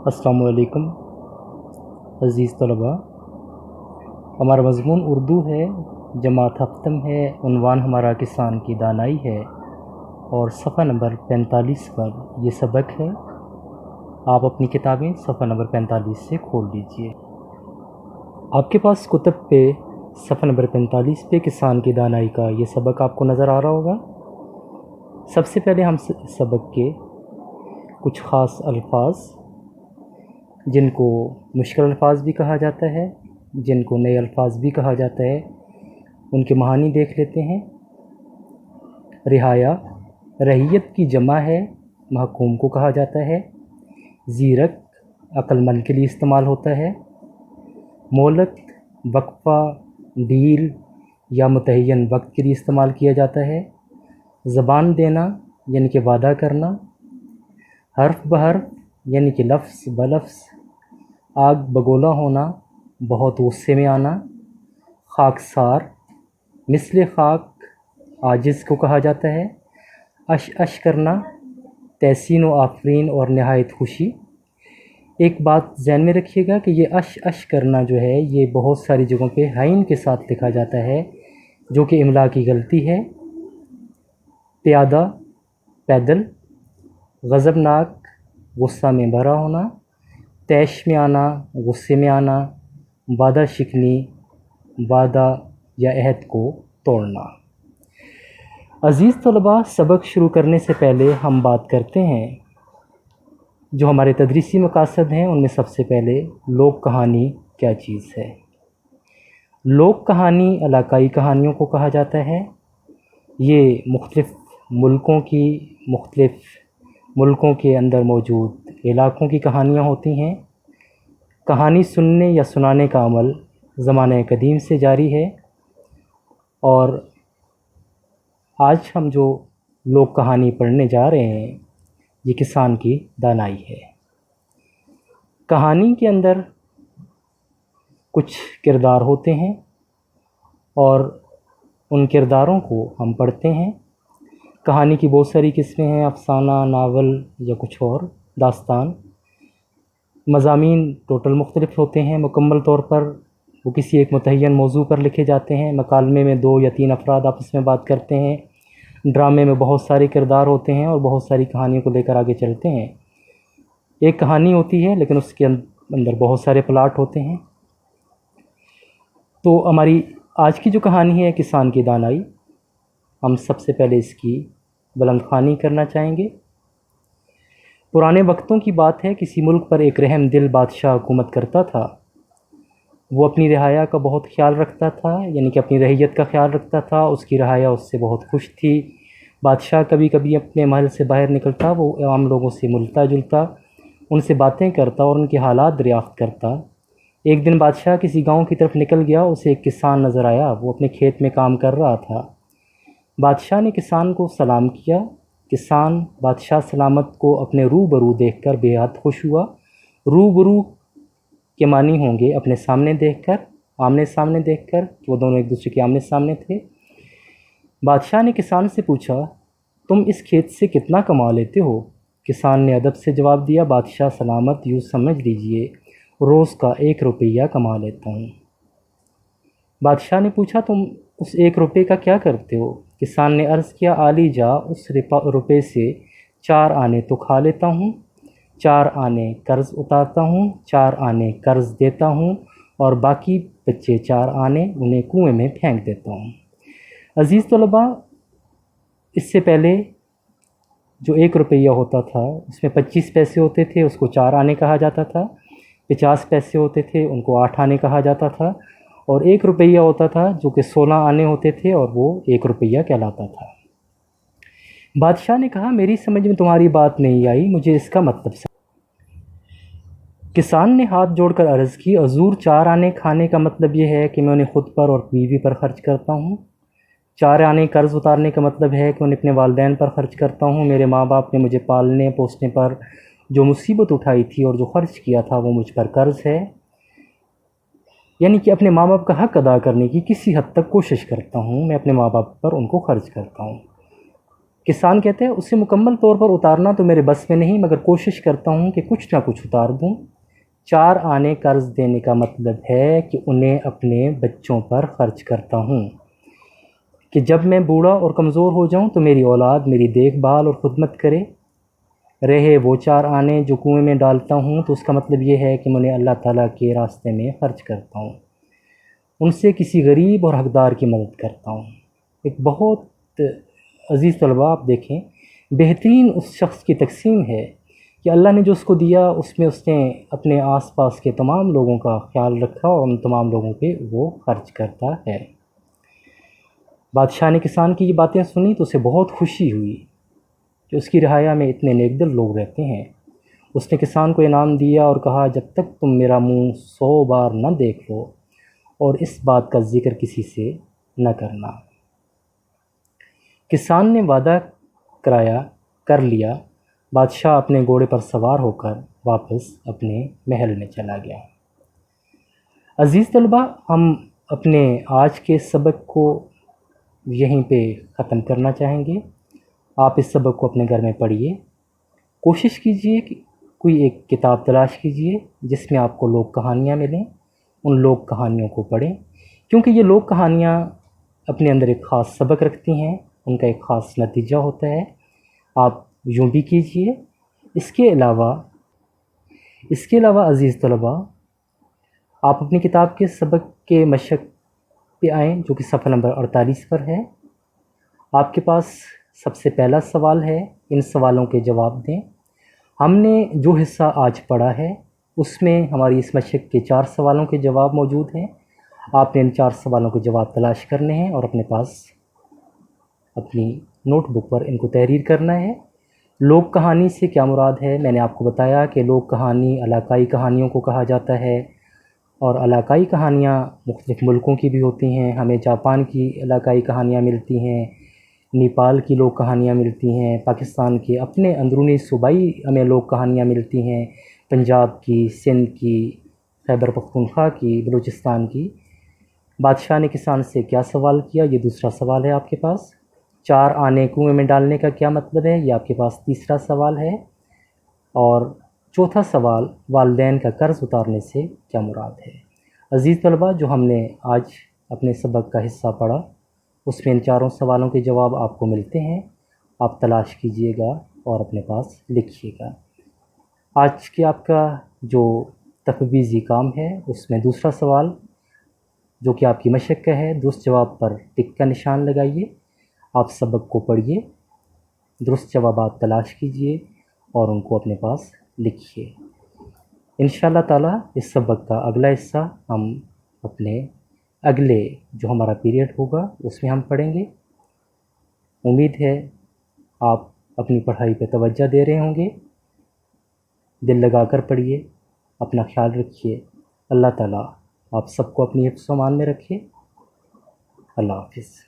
अस्सलामु अलैकुम अज़ीज़ तलबा। हमारा मज़मून उर्दू है, जमात हफ्तम है, उन्वान हमारा किसान की दानाई है और सफ़ा नंबर 45 पर ये सबक है। आप अपनी किताबें सफ़ा नंबर 45 से खोल लीजिए। आपके पास कुतब पे सफ़ा नंबर 45 पे किसान की दानाई का ये सबक आपको नज़र आ रहा होगा। सबसे पहले हम सबक के कुछ ख़ास अल्फाज, जिनको मुश्किल अल्फाज भी कहा जाता है, जिनको नए अल्फाज भी कहा जाता है, उनके मानी देख लेते हैं। रिहाया रहियत की जमा है, महकूम को कहा जाता है। ज़ीरक अक्लमंद के लिए इस्तेमाल होता है। मोहलत वक्फ़ा, डील या मुतय्यन वक्त के लिए इस्तेमाल किया जाता है। ज़बान देना यानी कि वादा करना। हर्फ बहर्फ यानी कि लफ्ज़ बलफ्ज़। आग बगोला होना, बहुत गुस्से में आना। खाकसार मिसले खाक आजिज़ को कहा जाता है। अश अश करना, तहसीन व आफरीन और नहायत खुशी। एक बात ज़हन में रखिएगा कि ये अश अश करना जो है ये बहुत सारी जगहों पे हाइन के साथ लिखा जाता है, जो कि इमला की गलती है। प्यादा पैदल। गज़बनाक गुस्सा में भरा होना। तैश में आना, गुस्से में आना। वादा शिकनी, वादा या अहद को तोड़ना। अज़ीज़ तलबा, सबक शुरू करने से पहले हम बात करते हैं जो हमारे तदरीसी मकासद हैं। उनमें सबसे पहले लोक कहानी क्या चीज़ है। लोक कहानी इलाकाई कहानियों को कहा जाता है। ये मुख्तलिफ़ मुल्कों के अंदर मौजूद इलाक़ों की कहानियाँ होती हैं। कहानी सुनने या सुनाने का अमल ज़माने कदीम से जारी है और आज हम जो लोक कहानी पढ़ने जा रहे हैं ये किसान की दानाई है। कहानी के अंदर कुछ किरदार होते हैं और उन किरदारों को हम पढ़ते हैं। कहानी की बहुत सारी किस्में हैं, अफ़साना, नावल या कुछ और दास्तान। मज़ामीन टोटल मुख्तलिफ़ होते हैं। मुकम्मल तौर पर वो किसी एक मुतय्यन मौजू पर लिखे जाते हैं। मकालमे में 2 या 3 अफराद आपस में बात करते हैं। ड्रामे में बहुत सारे किरदार होते हैं और बहुत सारी कहानियों को लेकर आगे चलते हैं। एक कहानी होती है लेकिन उसके अंदर बहुत सारे प्लाट होते हैं। तो हमारी आज की जो कहानी है किसान की दानाई, हम सबसे पहले इसकी बुलंद ख़्वानी करना चाहेंगे। पुराने वक्तों की बात है, किसी मुल्क पर एक रहम दिल बादशाह हुकूमत करता था। वो अपनी रिहाया का बहुत ख्याल रखता था, यानी कि अपनी रहियत का ख्याल रखता था। उसकी रिहाया उससे बहुत खुश थी। बादशाह कभी कभी अपने महल से बाहर निकलता, वो आम लोगों से मिलता जुलता, उनसे बातें करता और उनके हालात दरियाफ़्त करता। एक दिन बादशाह किसी गाँव की तरफ निकल गया। उसे एक किसान नज़र आया, वो अपने खेत में काम कर रहा था। बादशाह ने किसान को सलाम किया। किसान बादशाह सलामत को अपने रूबरू देखकर बेहद खुश हुआ। रूबरू के मानी होंगे अपने सामने देखकर, आमने सामने देखकर, वो दोनों एक दूसरे के आमने सामने थे। बादशाह ने किसान से पूछा, तुम इस खेत से कितना कमा लेते हो? किसान ने अदब से जवाब दिया, बादशाह सलामत, यूँ समझ लीजिए रोज़ का 1 रुपया कमा लेता हूँ। बादशाह ने पूछा, तुम उस 1 रुपये का क्या करते हो? किसान ने अर्ज़ किया, आली जा, उस रुपये से 4 आने तो खा लेता हूँ, 4 आने कर्ज़ उतारता हूँ, 4 आने कर्ज़ देता हूँ और बाकी बच्चे 4 आने उन्हें कुएं में फेंक देता हूँ। अज़ीज़ तलबा, इससे पहले जो 1 रुपया होता था उसमें 25 पैसे होते थे, उसको 4 आने कहा जाता था। 50 पैसे होते थे, उनको 8 आने कहा जाता था। और 1 रुपया होता था जो कि 16 आने होते थे और वो 1 रुपया कहलाता था। बादशाह ने कहा, मेरी समझ में तुम्हारी बात नहीं आई, मुझे इसका मतलब किसान ने हाथ जोड़कर अर्ज़ की, हज़ूर 4 आने खाने का मतलब ये है कि मैं उन्हें ख़ुद पर और बीवी पर ख़र्च करता हूँ। 4 आने कर्ज़ उतारने का मतलब है कि उन्हें अपने वालिदैन पर ख़र्च करता हूँ। मेरे माँ बाप ने मुझे पालने पोसने पर जो मुसीबत उठाई थी और जो ख़र्च किया था वो मुझ पर कर्ज़ है। यानी कि अपने माँ बाप का हक़ अदा करने की किसी हद तक कोशिश करता हूँ। मैं अपने माँ बाप पर उनको ख़र्च करता हूँ। किसान कहते हैं उसे मुकम्मल तौर पर उतारना तो मेरे बस में नहीं, मगर कोशिश करता हूँ कि कुछ ना कुछ उतार दूँ। 4 आने कर्ज देने का मतलब है कि उन्हें अपने बच्चों पर खर्च करता हूँ, कि जब मैं बूढ़ा और कमज़ोर हो जाऊँ तो मेरी औलाद मेरी देखभाल और खुदमत करे। रहे वो 4 आने जो कुएं में डालता हूँ, तो उसका मतलब ये है कि मैं उन्हें अल्लाह ताला के रास्ते में खर्च करता हूँ, उनसे किसी गरीब और हकदार की मदद करता हूँ। एक बहुत अज़ीज़ तलबा, आप देखें, बेहतरीन उस शख्स की तकसीम है कि अल्लाह ने जो उसको दिया उसमें उसने अपने आसपास के तमाम लोगों का ख्याल रखा और उन तमाम लोगों पे वो खर्च करता है। बादशाह ने किसान की ये बातें सुनी तो उसे बहुत खुशी हुई कि उसकी रियाया में इतने नेकदिल लोग रहते हैं। उसने किसान को इनाम दिया और कहा, जब तक तुम मेरा मुंह 100 बार न देख लो और इस बात का जिक्र किसी से न करना। किसान ने वादा कर लिया। बादशाह अपने घोड़े पर सवार होकर वापस अपने महल में चला गया। अज़ीज़ तलबा, हम अपने आज के सबक को यहीं पे ख़त्म करना चाहेंगे। आप इस सबक को अपने घर में पढ़िए। कोशिश कीजिए कि कोई एक किताब तलाश कीजिए जिसमें आपको लोक कहानियाँ मिलें। उन लोक कहानियों को पढ़ें, क्योंकि ये लोक कहानियाँ अपने अंदर एक ख़ास सबक रखती हैं, उनका एक ख़ास नतीजा होता है। आप यूँ भी कीजिए। इसके अलावा अज़ीज़ तलबा, आप अपनी किताब के सबक के मशक पे आएँ, जो कि सफ़ा नंबर 48 पर है। आपके पास सबसे पहला सवाल है, इन सवालों के जवाब दें। हमने जो हिस्सा आज पढ़ा है उसमें हमारी इस मशक के 4 सवालों के जवाब मौजूद हैं। आपने इन 4 सवालों के जवाब तलाश करने हैं और अपने पास अपनी नोटबुक पर इनको तहरीर करना है। लोक कहानी से क्या मुराद है? मैंने आपको बताया कि लोक कहानी इलाकाई कहानियों को कहा जाता है, और इलाकाई कहानियाँ मुख्तलिफ़ मुल्कों की भी होती हैं। हमें जापान की इलाकाई कहानियाँ मिलती हैं, नेपाल की लोक कहानियाँ मिलती हैं, पाकिस्तान के अपने अंदरूनी सूबाई हमें लोक कहानियाँ मिलती हैं, पंजाब की, सिंध की, खैबर पख्तूनख्वा की, बलूचिस्तान की। बादशाह ने किसान से क्या सवाल किया? ये दूसरा सवाल है आपके पास। 4 आने कुएं में डालने का क्या मतलब है? ये आपके पास तीसरा सवाल है। और चौथा सवाल, वालिदैन का कर्ज़ उतारने से क्या मुराद है? अज़ीज़ तलबा, जो हमने आज अपने सबक का हिस्सा पढ़ा उसमें इन 4 सवालों के जवाब आपको मिलते हैं। आप तलाश कीजिएगा और अपने पास लिखिएगा। आज के आपका जो तफवीज़ी काम है उसमें दूसरा सवाल, जो कि आपकी मशक का है, दुरुस्त जवाब पर टिक का निशान लगाइए। आप सबक को पढ़िए, दुरुस्त जवाब तलाश कीजिए और उनको अपने पास लिखिए। इंशाअल्लाह ताला इस सबक का अगला हिस्सा हम अपने अगले जो हमारा पीरियड होगा उसमें हम पढ़ेंगे। उम्मीद है आप अपनी पढ़ाई पर तवज्जो दे रहे होंगे। दिल लगाकर पढ़िए, अपना ख्याल रखिए। अल्लाह ताला आप सबको अपनी हिफ्ज़-ओ-अमान में रखे। अल्लाह हाफ़िज़।